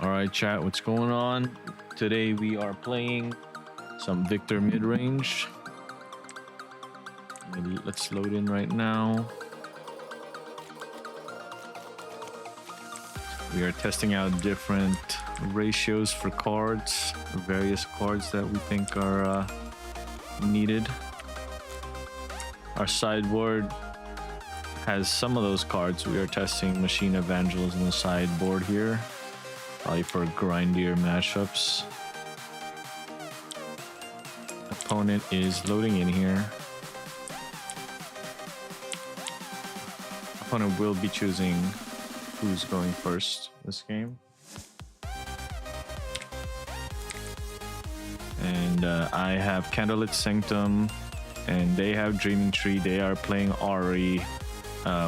Alright chat, what's going on? Today we are playing some Viktor mid-range. Let's load in right now. We are testing out different ratios for cards, various cards that we think are needed. Our sideboard has some of those cards. We are testing Machine Evangelist on the sideboard here. Probably for grindier matchups. Opponent is loading in here. Opponent will be choosing who's going first this game. And I have Candlelit Sanctum, and they have Dreaming Tree. They are playing Ahri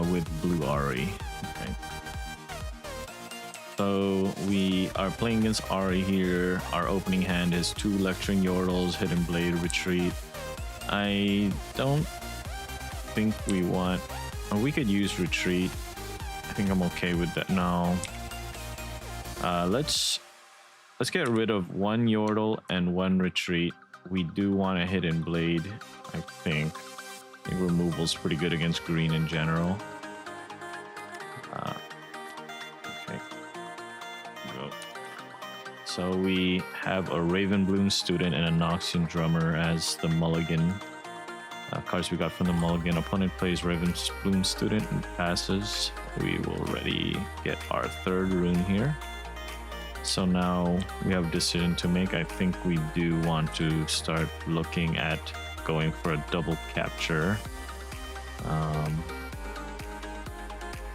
with blue Ahri. Okay. So we are playing against Ahri here. Our opening hand is 2 Lecturing Yordles, Hidden Blade, Retreat. I don't think we want... we could use Retreat. I think I'm okay with that now. Let's get rid of 1 Yordle and 1 Retreat. We do want a Hidden Blade, I think. I think removal's pretty good against green in general. So we have a Ravenbloom Student and a Noxian Drummer as the mulligan. Cards we got from the mulligan. Opponent plays Ravenbloom Student and passes. We will already get our 3rd rune here. So now we have a decision to make. I think we do want to start looking at going for a double capture.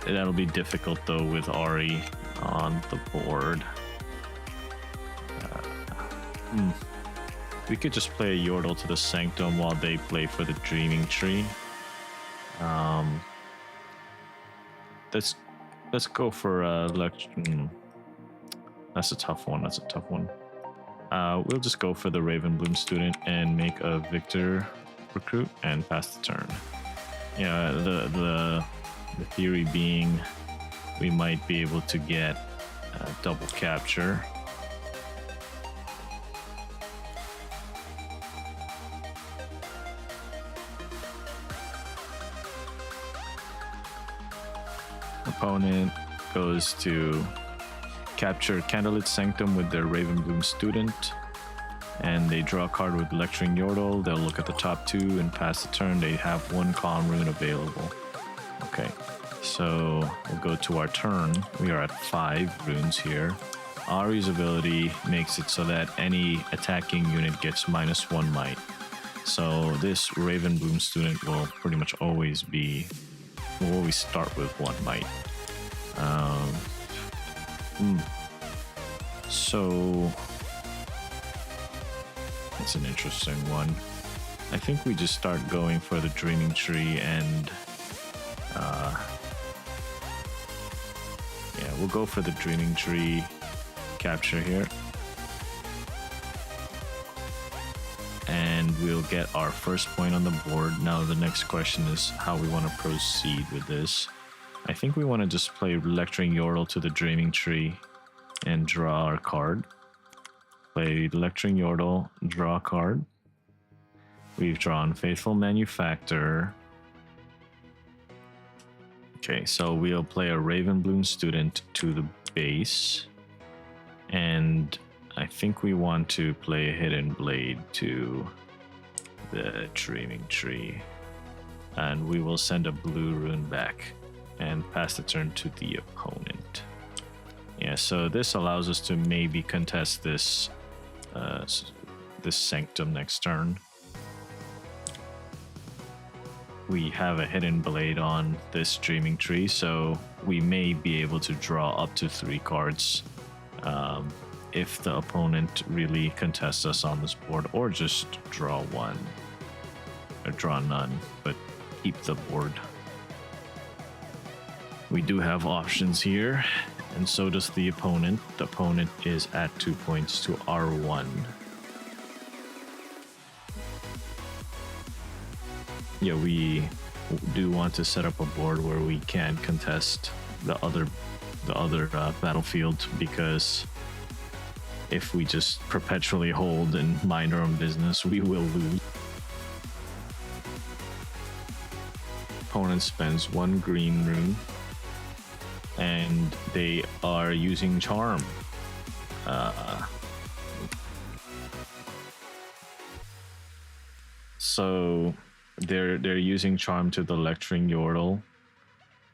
That'll be difficult though with Ahri on the board. We could just play a Yordle to the Sanctum while they play for the Dreaming Tree. Let's go for that's a tough one. That's a tough one. We'll just go for the Ravenbloom Student and make a Viktor recruit and pass the turn. Yeah, the theory being we might be able to get a double capture. Opponent goes to capture Candlelit Sanctum with their Ravenbloom Student, and they draw a card with Lecturing Yordle. They'll look at the top 2 and pass the turn. They have 1 Calm Rune available. Okay, so we'll go to our turn. We are at 5 runes here. Ahri's ability makes it so that any attacking unit gets -1 might. So this Ravenbloom Student will pretty much always be... we'll always start with 1 might. So it's an interesting one. I think we just start going for the Dreaming Tree and yeah, we'll go for the Dreaming Tree capture here. And we'll get our first point on the board. Now the next question is how we want to proceed with this. I think we want to just play Lecturing Yordle to the Dreaming Tree and draw our card. Play Lecturing Yordle, draw a card. We've drawn Faithful Manufacturer. Okay, so we'll play a Ravenbloom Student to the base. And I think we want to play a Hidden Blade to the Dreaming Tree. And we will send a blue rune back and pass the turn to the opponent. Yeah, so this allows us to maybe contest this this Sanctum next turn. We have a Hidden Blade on this Dreaming Tree, so we may be able to draw up to 3 cards if the opponent really contests us on this board, or just draw 1 or draw none, but keep the board. We do have options here, and so does the opponent. The opponent is at 2 points to R1. Yeah, we do want to set up a board where we can contest the other battlefield, because if we just perpetually hold and mind our own business, we will lose. Opponent spends 1 green rune, and they are using charm. So they're using charm to the lecturing yordle,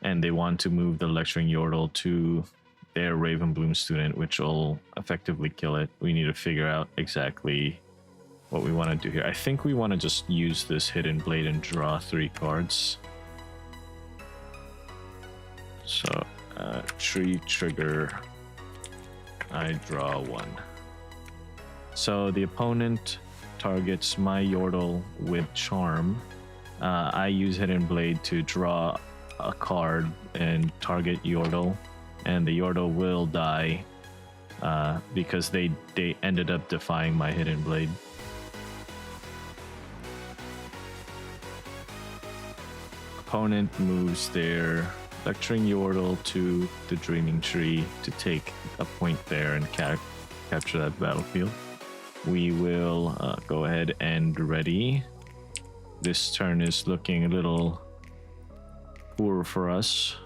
and they want to move the lecturing yordle to their Ravenbloom student, which will effectively kill it. We need to figure out exactly what we want to do here. I think we want to just use this hidden blade and draw 3 cards. So tree trigger, I draw 1. So the opponent targets my yordle with charm. I use hidden blade to draw a card and target yordle, and the yordle will die because they ended up defying my hidden blade. Opponent moves their lecturing yordle to the dreaming tree to take a point there and capture that battlefield. We will go ahead and ready. This turn is looking a little poor for us.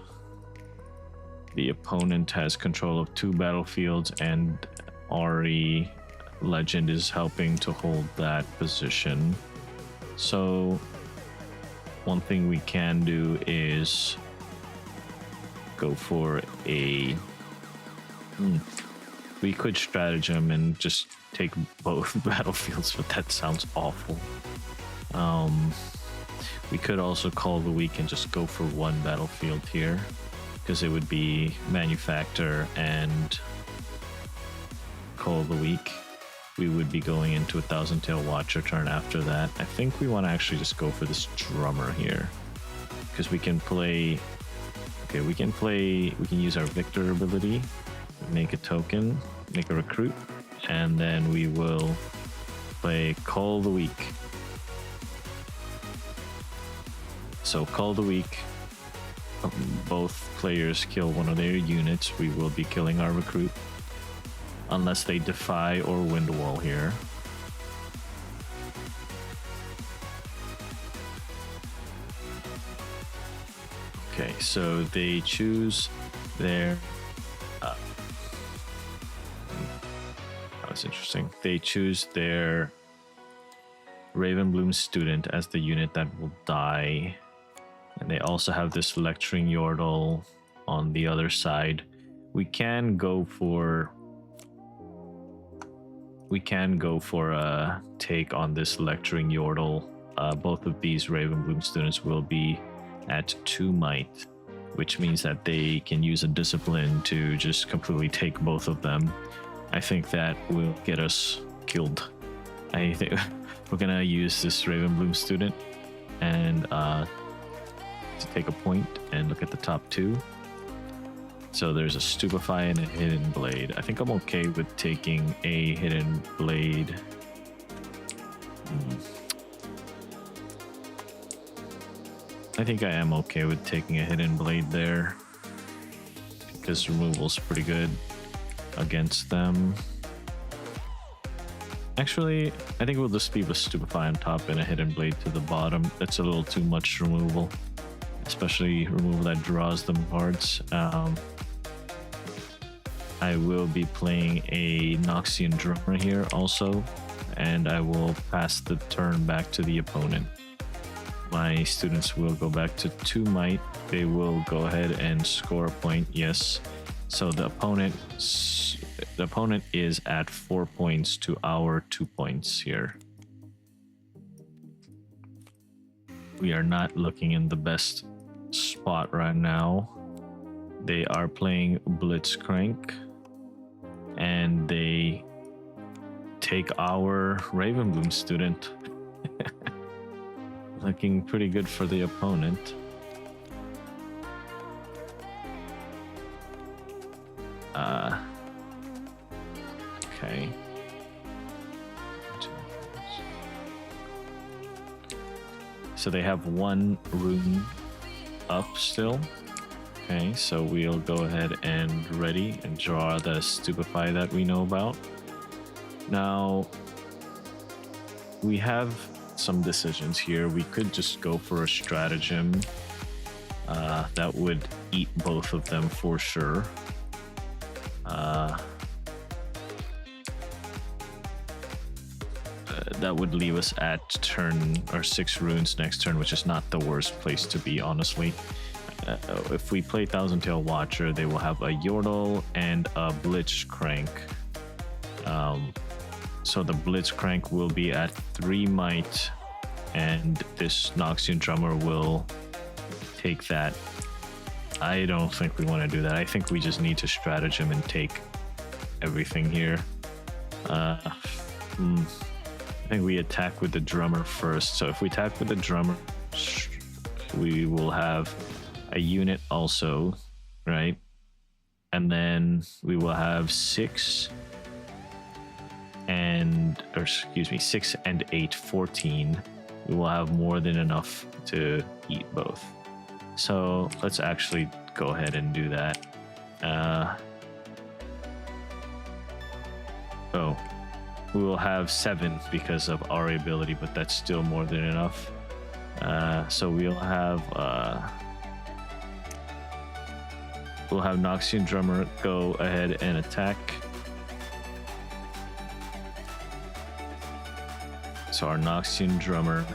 The opponent has control of 2 battlefields, and Ahri Legend is helping to hold that position. So one thing we can do is go for a... We could stratagem and just take both battlefields, but that sounds awful. We could also call the weak and just go for 1 battlefield here, because it would be Manufacture and Call the Weak. We would be going into a Thousand Tail Watcher turn after that. I think we want to actually just go for this Drummer here, because we can play... Okay, we can use our Viktor ability, make a token, make a recruit, and then we will play Call the Weak. So Call the Weak, both players kill one of their units, we will be killing our recruit, unless they defy or wind wall here. Okay, so they choose their... that's interesting. They choose their Ravenbloom student as the unit that will die. And they also have this lecturing yordle on the other side. We can go for a take on this lecturing yordle. Both of these Ravenbloom students will be at 2 might, which means that they can use a discipline to just completely take both of them. I think that will get us killed. I think we're gonna use this Ravenbloom student and to take a point and look at the top 2. So there's a Stupefy and a Hidden Blade. I think I'm okay with taking a Hidden Blade. I think I am okay with taking a Hidden Blade there, because removal's pretty good against them. Actually, I think we'll just leave a Stupefy on top and a Hidden Blade to the bottom. That's a little too much removal, especially removal that draws them cards. I will be playing a Noxian Drummer here also, and I will pass the turn back to the opponent. My students will go back to 2 might. They will go ahead and score a point, yes. So the opponent is at 4 points to our 2 points here. We are not looking in the best spot right now. They are playing Blitzcrank, and they take our Ravenbloom student. Looking pretty good for the opponent. Okay. So they have 1 rune up still. Okay, so we'll go ahead and ready and draw the Stupefy that we know about. Now, we have some decisions here. We could just go for a stratagem that would eat both of them for sure. That would leave us at turn or 6 runes next turn, which is not the worst place to be, honestly. If we play Thousand Tail Watcher, they will have a Yordle and a Blitzcrank. So the Blitzcrank will be at 3 might, and this Noxian Drummer will take that. I don't think we want to do that. I think we just need to stratagem and take everything here. I think we attack with the drummer first. So if we attack with the drummer, we will have a unit also, right? And then we will have 6 and 8, 14. We will have more than enough to eat both. So let's actually go ahead and do that. We will have 7 because of our ability, but that's still more than enough. So we'll have Noxian Drummer go ahead and attack. So our Noxian Drummer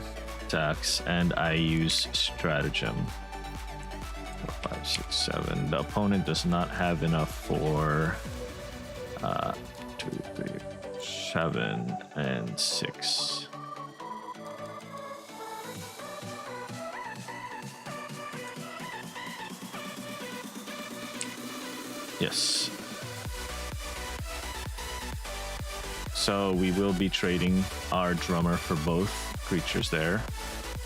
attacks, and I use stratagem. 4, 5, 6, 7. The opponent does not have enough for 2, 3, 7, and 6. Yes. So we will be trading our drummer for both creatures there,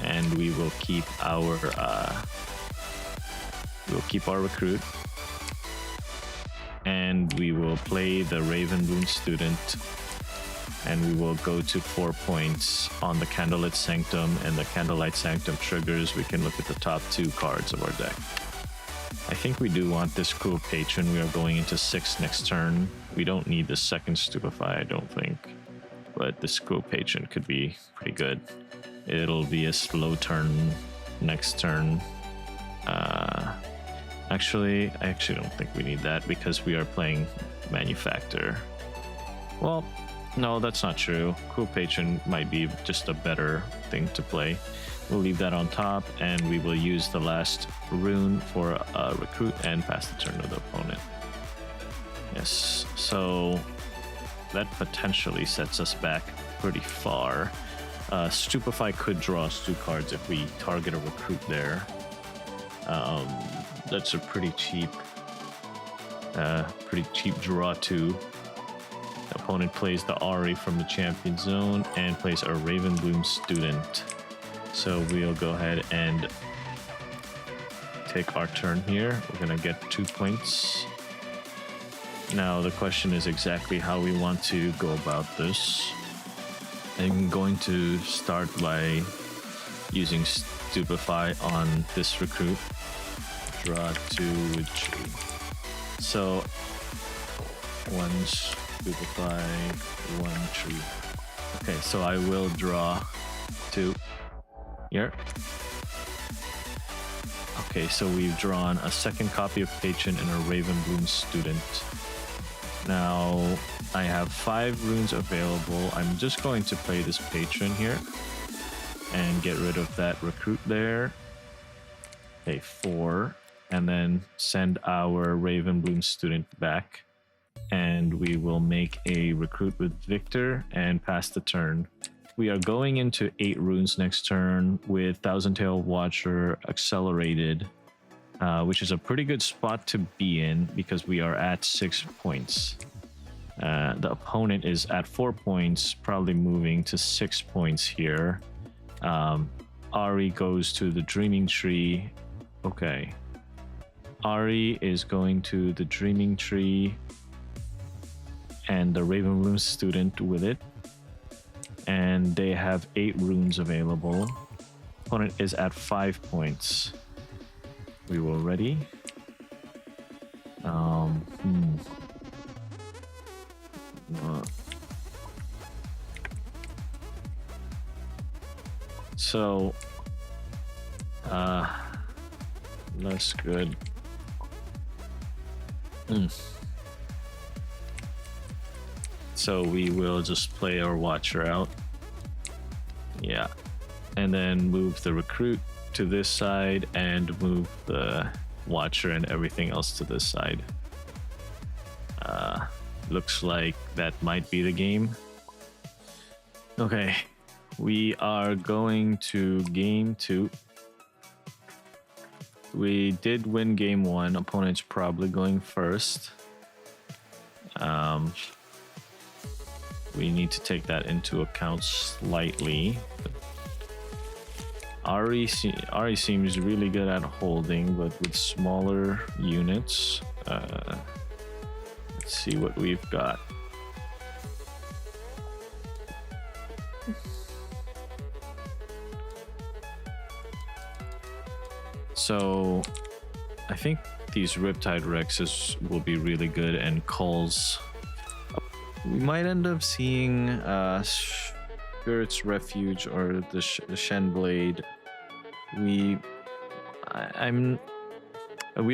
and we will keep our recruit, and we will play the Ravenboom student, and we will go to 4 points on the Candlelit Sanctum, and the Candlelight Sanctum triggers. We can look at the top 2 cards of our deck. I think we do want this Cruel Patron. We are going into 6 next turn. We don't need the second Stupefy, I don't think. But this Cruel Patron could be pretty good. It'll be a slow turn next turn. I actually don't think we need that because we are playing Manufactor. Well, no, that's not true. Cruel Patron might be just a better thing to play. We'll leave that on top, and we will use the last rune for a recruit and pass the turn to the opponent. Yes, so that potentially sets us back pretty far. Stupefy could draw us 2 cards if we target a recruit there. That's a pretty cheap draw 2. The opponent plays the Ahri from the champion zone and plays a Ravenbloom student. So we'll go ahead and take our turn here. We're gonna get 2 points. Now the question is exactly how we want to go about this. I'm going to start by using Stupefy on this recruit. Draw 2 with tree. So 1 Stupefy, 1 tree. Okay, so I will draw 2 here. Okay, so we've drawn a second copy of Patron and a Ravenbloom student. Now I have 5 runes available. I'm just going to play this Patron here and get rid of that recruit there. Okay, 4, and then send our Ravenbloom student back, and we will make a recruit with Viktor and pass the turn. We are going into 8 runes next turn with Thousand Tail Watcher accelerated, which is a pretty good spot to be in because we are at 6 points. The opponent is at 4 points, probably moving to 6 points here. Ahri goes to the Dreaming Tree. Okay. Ahri is going to the Dreaming Tree and the Ravenbloom student with it. And they have 8 runes available. Opponent is at 5 points. We will ready. So, less good. So we will just play our Watcher out. Yeah. And then move the Recruit to this side and move the Watcher and everything else to this side. Looks like that might be the game. Okay. We are going to game 2. We did win game 1. Opponent's probably going first. We need to take that into account slightly. Ahri seems really good at holding, but with smaller units. Let's see what we've got. So I think these Riptide Rexes will be really good, and Culls. We might end up seeing Spirit's Refuge or the Shen Blade. We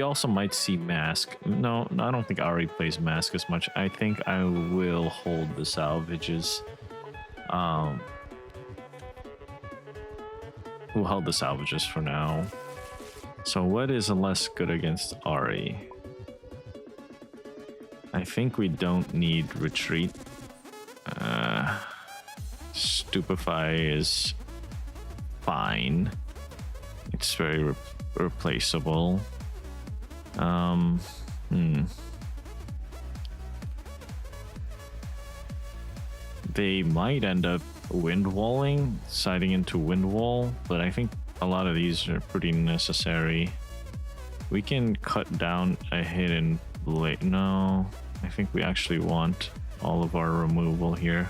also might see Mask. No, I don't think Ahri plays Mask as much. I think I will hold the salvages. We'll hold the salvages for now. So what is less good against Ahri? I think we don't need Retreat. Stupefy is fine. It's very replaceable. They might end up Windwalling, siding into Windwall, but I think a lot of these are pretty necessary. We can cut down a hidden blade. No, I think we actually want all of our removal here.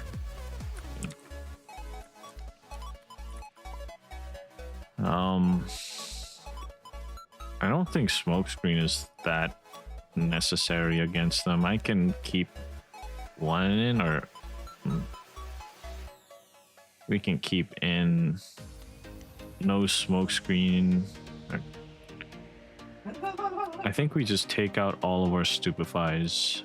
I don't think Smokescreen is that necessary against them. I can keep one in, or we can keep in no Smokescreen. I think we just take out all of our Stupefies.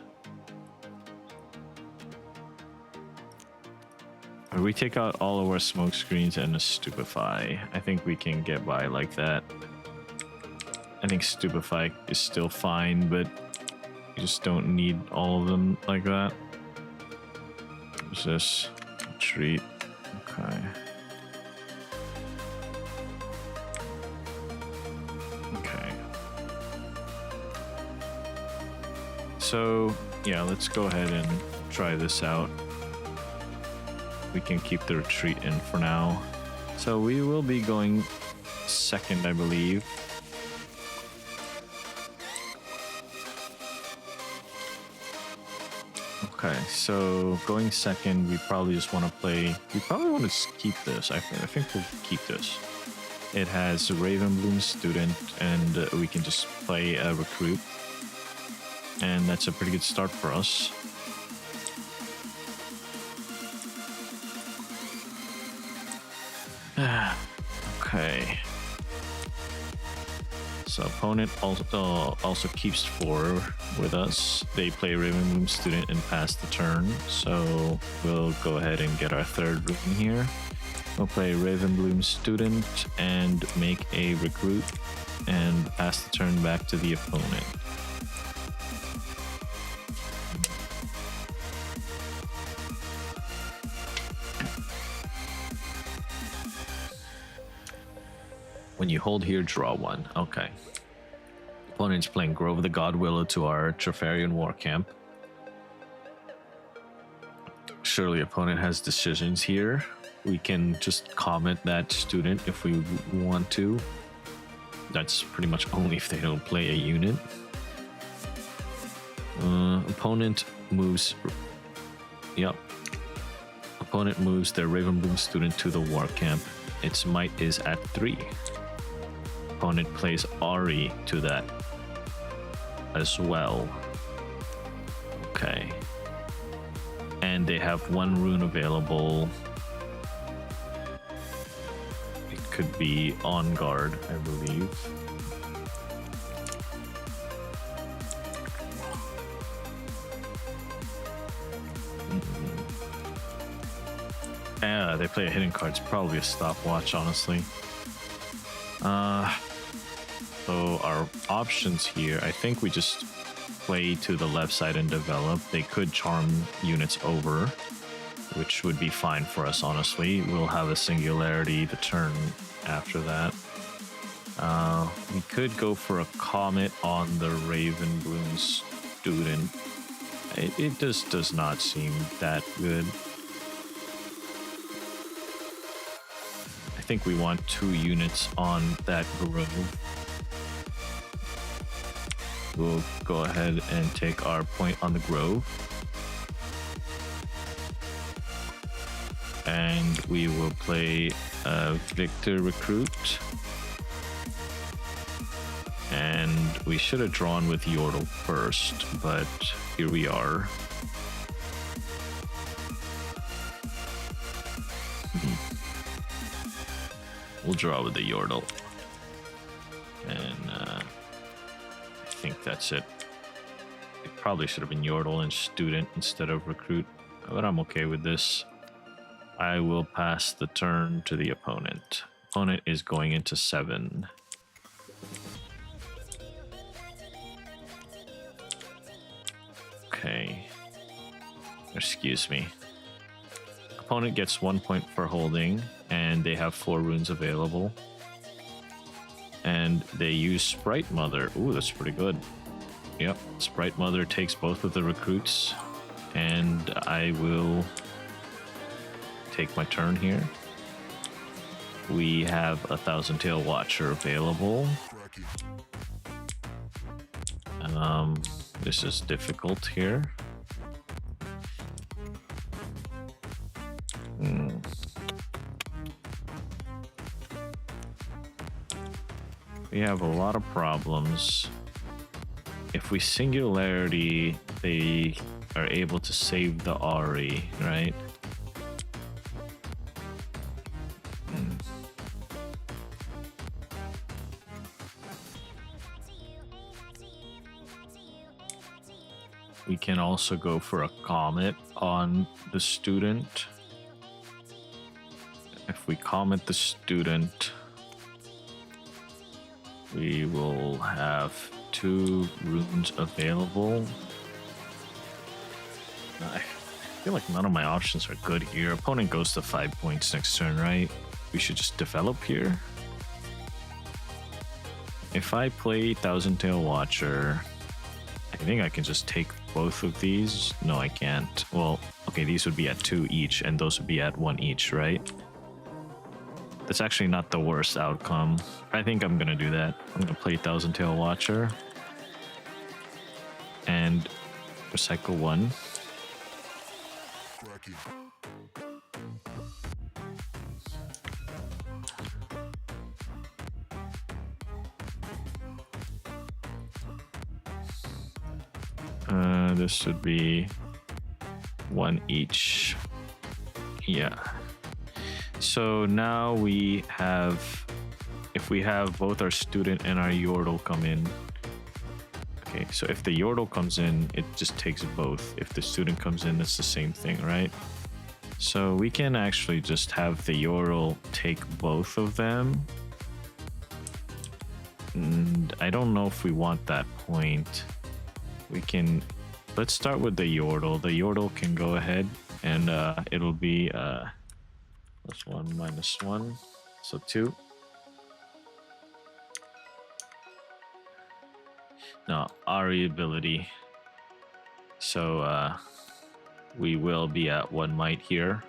Or we take out all of our Smokescreens and a Stupefy. I think we can get by like that. I think Stupefy is still fine, but you just don't need all of them like that. What's this? Retreat. Okay. Okay. So, yeah, let's go ahead and try this out. We can keep the retreat in for now. So we will be going second, I believe. Okay, so going second, we probably just want to play. We probably want to keep this. I think we'll keep this. It has Ravenbloom Student, and we can just play a Recruit. And that's a pretty good start for us. Okay. So opponent also keeps 4 with us. They play Ravenbloom Student and pass the turn. So we'll go ahead and get our third rune here. We'll play Ravenbloom Student and make a Recruit and pass the turn back to the opponent. When you hold here, draw 1. Okay. Opponent's playing Grove of the God Willow to our Trefarian War Camp. Surely opponent has decisions here. We can just comment that student if we want to. That's pretty much only if they don't play a unit. Opponent moves... Yep. Opponent moves their Ravenbloom Student to the War Camp. Its might is at 3. Opponent plays Ahri to that as well. Okay. And they have 1 rune available. be on guard, I believe. Yeah, they play a hidden card. It's probably a stopwatch, honestly. So our options here, I think we just play to the left side and develop. They could charm units over, which would be fine for us, honestly. We'll have a singularity the turn after that. We could go for a comet on the Raven Bloom student. It just does not seem that good. I think we want 2 units on that grove. We'll go ahead and take our point on the grove. And we will play Viktor recruit. And we should have drawn with Yordle first, but here we are. We'll draw with the Yordle. And I think that's it. It probably should have been Yordle and student instead of recruit, but I'm okay with this. I will pass the turn to the opponent. Opponent is going into 7. Okay. Excuse me. Opponent gets 1 point for holding, and they have 4 runes available. And they use Sprite Mother. Ooh, that's pretty good. Yep, Sprite Mother takes both of the recruits, and I will take my turn here. We have a Thousand Tail Watcher available. This is difficult here. We have a lot of problems. If we singularity, they are able to save the Ahri, right? We can also go for a comet on the student. If we comet the student, we will have 2 runes available. I feel like none of my options are good here. Opponent goes to 5 points next turn, right? We should just develop here. If I play Thousand Tail Watcher, I think I can just take both of these. No, I can't. Well, okay, these would be at 2 each, and those would be at 1 each, right? That's actually not the worst outcome. I think I'm gonna do that. I'm gonna play Thousand Tail Watcher and recycle 1. This should be 1 each. Yeah. So now we have, if we have both our student and our Yordle come in. Okay, so if the Yordle comes in, it just takes both. If the student comes in, it's the same thing, right? So we can actually just have the Yordle take both of them. And I don't know if we want that point. We can, let's start with the Yordle. The Yordle can go ahead and it'll be +1 -1, so 2. Now, Ahri ability. So we will be at 1 might here.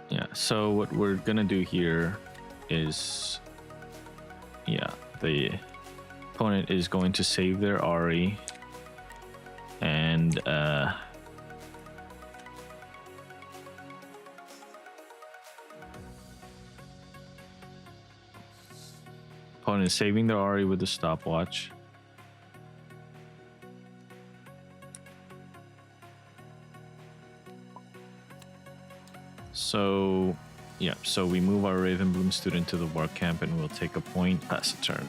Yeah, so what we're gonna do here is, yeah, the opponent is going to save their Ahri, and opponent is saving their Ahri with the stopwatch. So Yeah, so we move our Ravenbloom student to the war camp and we'll take a point, pass a turn.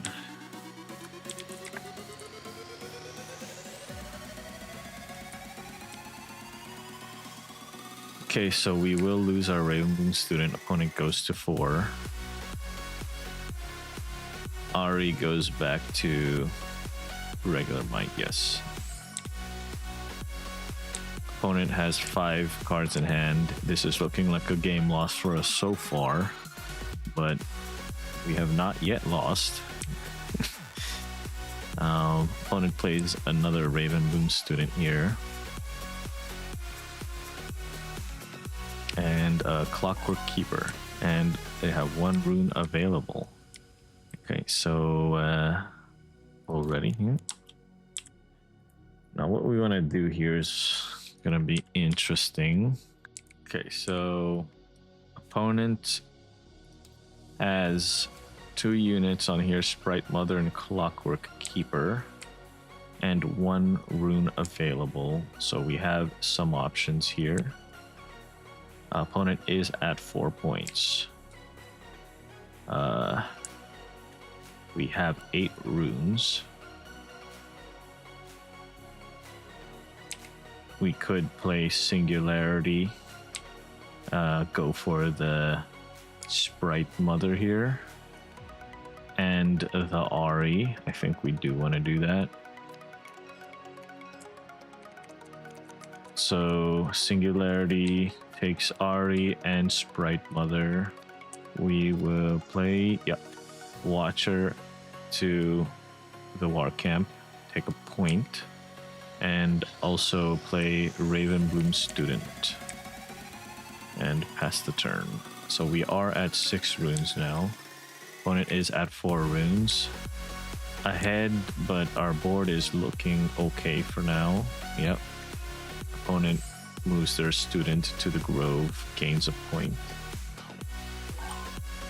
Okay, so we will lose our Ravenbloom student. Opponent goes to 4. Ahri goes back to regular might, yes. Opponent has 5 cards in hand. This is looking like a game lost for us so far, but we have not yet lost. Opponent plays another Ravenbloom student here. And a Clockwork Keeper. And they have 1 rune available. Okay, so already here. Now what we want to do here is gonna be interesting. Okay, so opponent has 2 units on here, Sprite Mother and Clockwork Keeper, and 1 rune available. So we have some options here. Opponent is at 4 points. We have 8 runes. We could play Singularity, go for the Sprite Mother here, and the Ahri. I think we do want to do that. So Singularity takes Ahri and Sprite Mother. We will play, Watcher to the War Camp, take a point, and also play Ravenbloom Student and pass the turn. So we are at 6 runes now. Opponent is at 4 runes ahead, but our board is looking okay for now. Yep. Opponent moves their student to the grove, gains a point,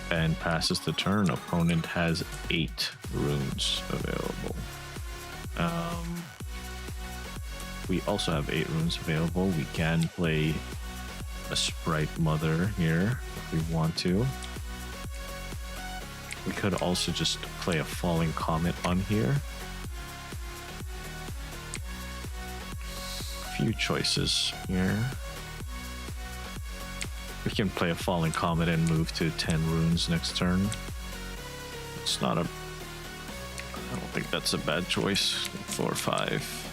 and passes the turn. Opponent has 8 runes available. We also have 8 runes available. We can play a Sprite Mother here if we want to. We could also just play a Falling Comet on here. Few choices here. We can play a Falling Comet and move to 10 runes next turn. It's not a... I don't think that's a bad choice. 4 or 5.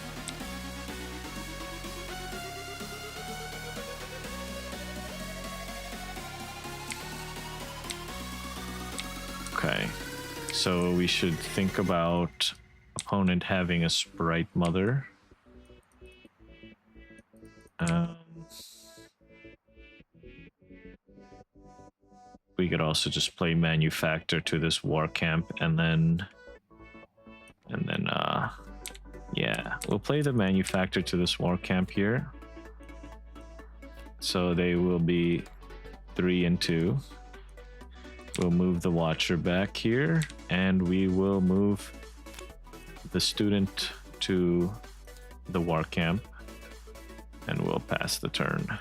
Okay, so we should think about opponent having a Sprite Mother. We could also just play Manufactor to this War Camp, and then yeah, we'll play the Manufactor to this War Camp here. So they will be 3 and 2. We'll move the Watcher back here, and we will move the student to the War Camp, and we'll pass the turn.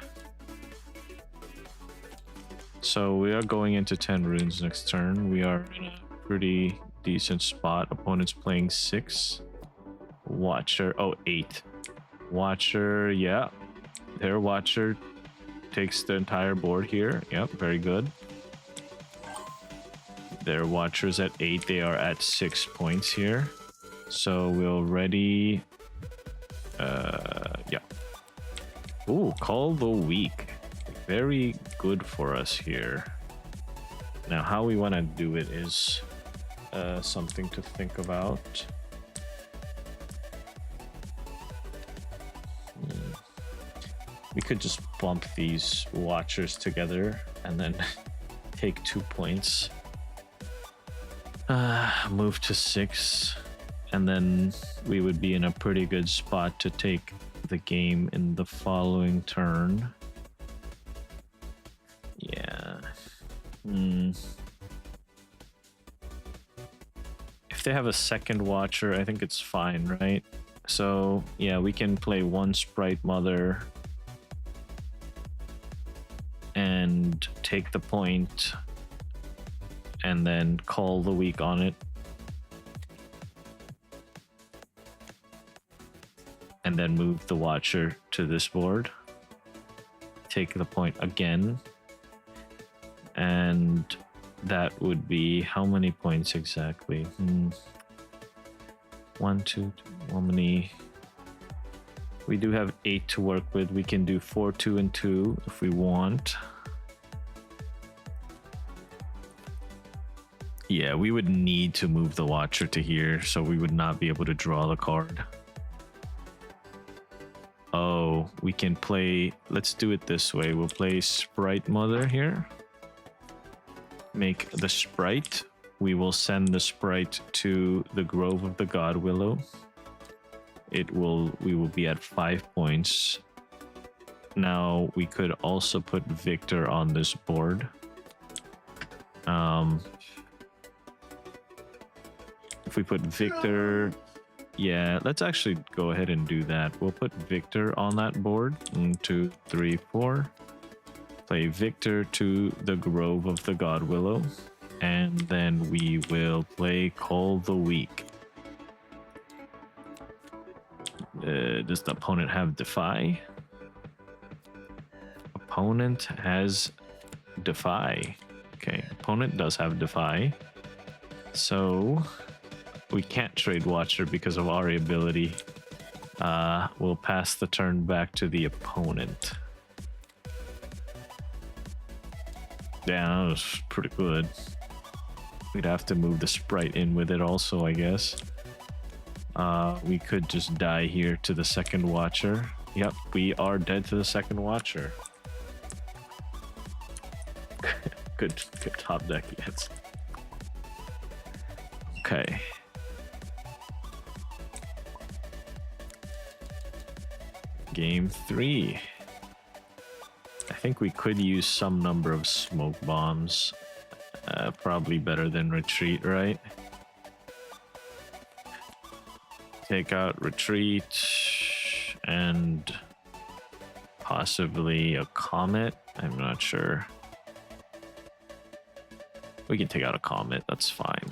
So we are going into 10 runes next turn. We are in a pretty decent spot. Opponent's playing 6. Watcher, 8. Watcher, yeah. Their Watcher takes the entire board here. Yep, very good. Their Watchers at 8. They are at 6 points here. So we'll ready... yeah. Ooh, Call the Weak. Very good for us here. Now, how we want to do it is something to think about. We could just bump these Watchers together and then take 2 points. Move to 6, and then we would be in a pretty good spot to take the game in the following turn. Yeah. If they have a second Watcher, I think it's fine, right? So, yeah, we can play 1 Sprite Mother and take the point and then call the week on it. And then move the Watcher to this board. Take the point again. And that would be how many points exactly? 1, 2, how many? We do have 8 to work with. We can do 4, 2, and 2 if we want. Yeah, we would need to move the Watcher to here, so we would not be able to draw the card. Oh, we can play... Let's do it this way. We'll play Sprite Mother here. Make the Sprite. We will send the Sprite to the Grove of the God Willow. We will be at 5 points. Now we could also put Viktor on this board. If we put Viktor, yeah, let's actually go ahead and do that. We'll put Viktor on that board. 1, 2, 3, 4. Play Viktor to the Grove of the God Willow, and then we will play Call the Weak. Does the opponent have Defy? Opponent has Defy. Okay, opponent does have Defy. So we can't trade Watcher because of Ahri ability. We'll pass the turn back to the opponent. Yeah, that was pretty good. We'd have to move the Sprite in with it also, I guess. We could just die here to the second Watcher. Yep, we are dead to the second Watcher. good top deck, yes. Okay. Game 3. I think we could use some number of smoke bombs. Probably better than retreat, right? Take out retreat and possibly a comet. I'm not sure. We can take out a comet, that's fine.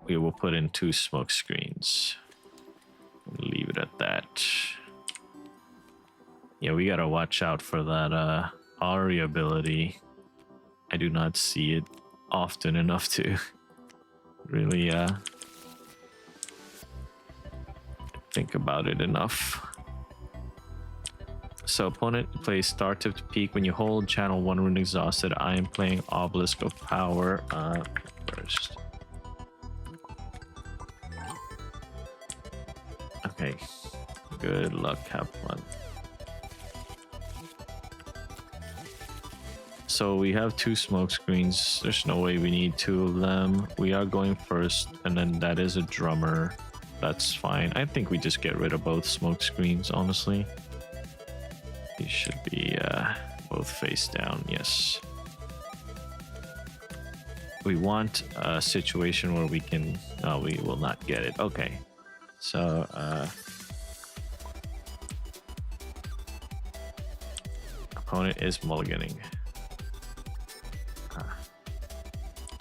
We will put in 2 smoke screens. Leave it at that. Yeah, we gotta watch out for that Ahri ability. I do not see it often enough to really think about it enough. So opponent plays Star Tipped Peak. When you hold channel 1 rune exhausted, I am playing Obelisk of Power first. Okay, good luck, have fun. So we have 2 smoke screens. There's no way we need 2 of them. We are going first, and then that is a drummer. That's fine. I think we just get rid of both smoke screens, honestly. These should be both face down, yes. We want a situation where we can... Oh, we will not get it. Okay. So, opponent is mulliganing.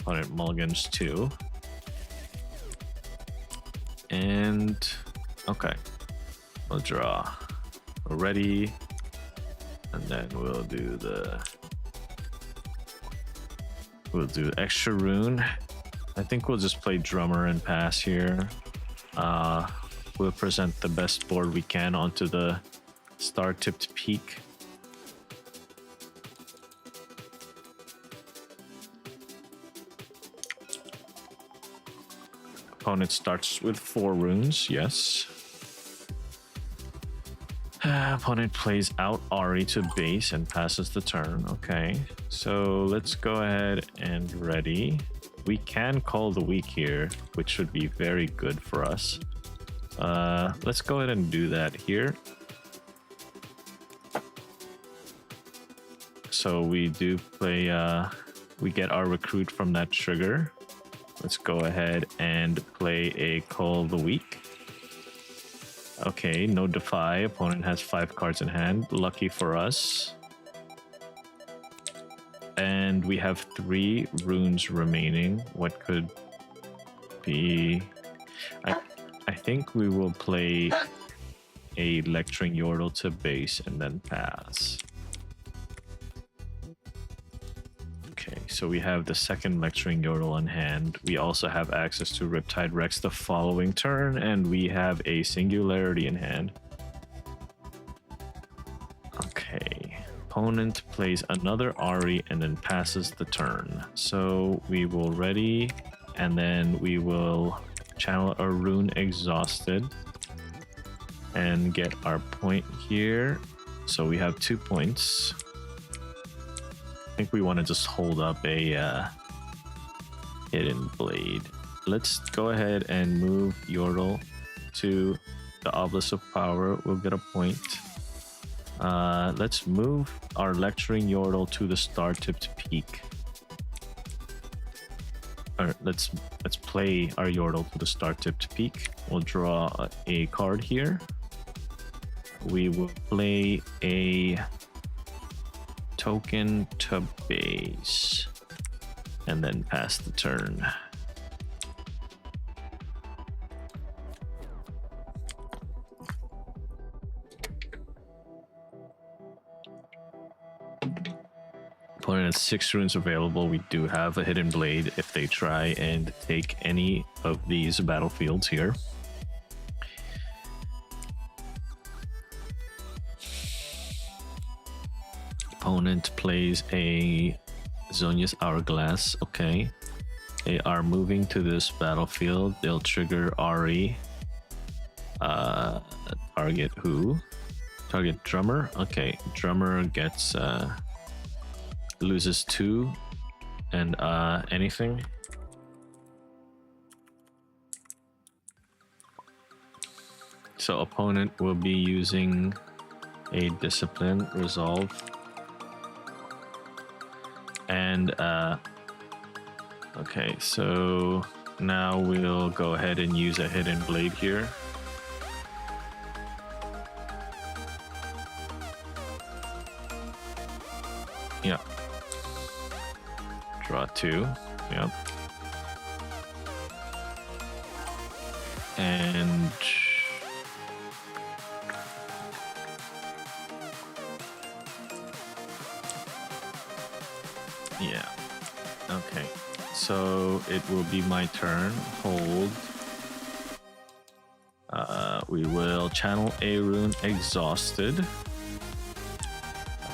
Opponent mulligans 2. And, okay. We'll draw. We're ready. And then we'll do extra rune. I think we'll just play drummer and pass here. We'll present the best board we can onto the Star-Tipped Peak. Opponent starts with 4 runes, yes. Opponent plays out Ahri to base and passes the turn. Okay, so let's go ahead and ready. We can call the week here, which should be very good for us. Let's go ahead and do that here. So we do play, we get our recruit from that trigger. Let's go ahead and play a Call the Week. Okay, no defy. Opponent has 5 cards in hand. Lucky for us. And we have 3 runes remaining. What could be... I think we will play a Lecturing Yordle to base and then pass. Okay, so we have the second Lecturing Yordle on hand. We also have access to Riptide Rex the following turn, and we have a Singularity in hand. Okay, opponent plays another Ahri and then passes the turn. So we will ready, and then we will channel a Rune Exhausted and get our point here. So we have 2 points. I think we want to just hold up a Hidden Blade. Let's go ahead and move Yordle to the Obelisk of Power. We'll get a point. Let's move our Lecturing Yordle to the Star-Tipped Peak. Or let's play our Yordle to the Star-Tipped Peak. We'll draw a card here. We will play a token to base and then pass the turn. Opponent has 6 runes available. We do have a Hidden Blade if they try and take any of these battlefields here. Opponent plays a Zonia's Hourglass. Okay. They are moving to this battlefield. They'll trigger Ahri. Target who? Target Drummer. Okay. Drummer gets loses 2 and anything. So opponent will be using a Discipline, Resolve. And okay, so now we'll go ahead and use a Hidden Blade here. Yep. Draw 2. Yep. And yeah. Okay. So it will be my turn. Hold. We will channel a Rune Exhausted.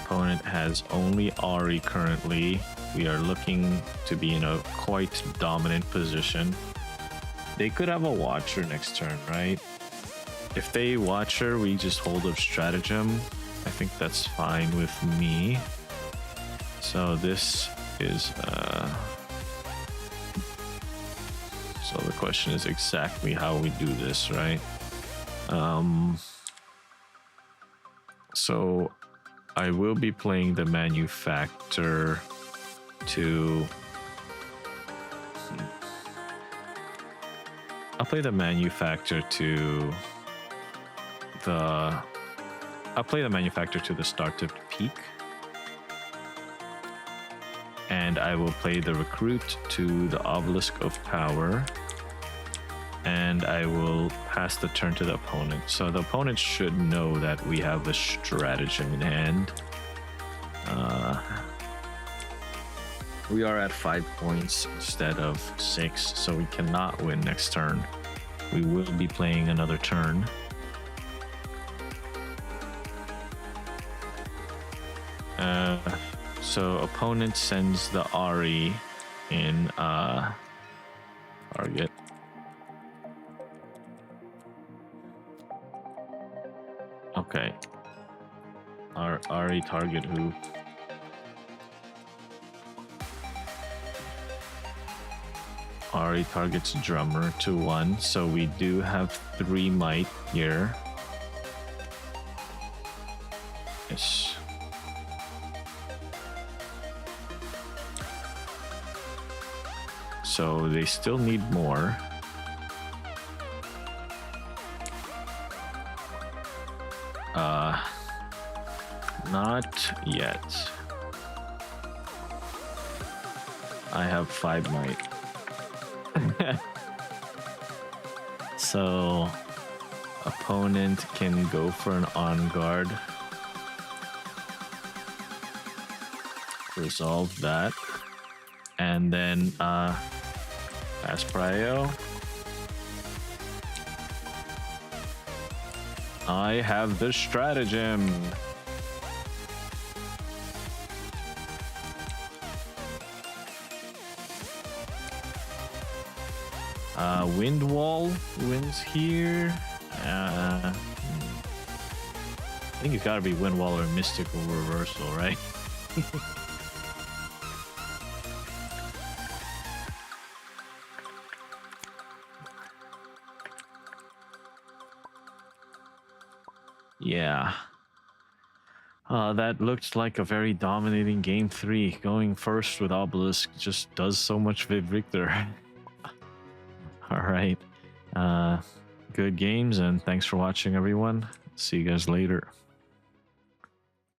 Opponent has only Ahri currently. We are looking to be in a quite dominant position. They could have a Watcher next turn, right? If they Watcher, we just hold up Stratagem. I think that's fine with me. So this is so the question is exactly how we do this, right? So I will be playing the Manufactor to I'll play the Manufactor to the Star-Tipped Peak. And I will play the Recruit to the Obelisk of Power. And I will pass the turn to the opponent. So the opponent should know that we have a Stratagem in hand. We are at 5 points instead of 6, so we cannot win next turn. We will be playing another turn. So opponent sends the Ahri in target. Okay. Ahri target who? Ahri targets Drummer to 1, so we do have 3 might here. Yes. So they still need more. Not yet. I have 5 might. So opponent can go for an on guard. Resolve that. And then pass prio. I have the stratagem. Wind wall wins here. I think it's gotta be wind wall or mystical reversal, right? Yeah. That looked like a very dominating game 3. Going first with Obelisk just does so much with Viktor. Alright. Good games, and thanks for watching, everyone. See you guys later.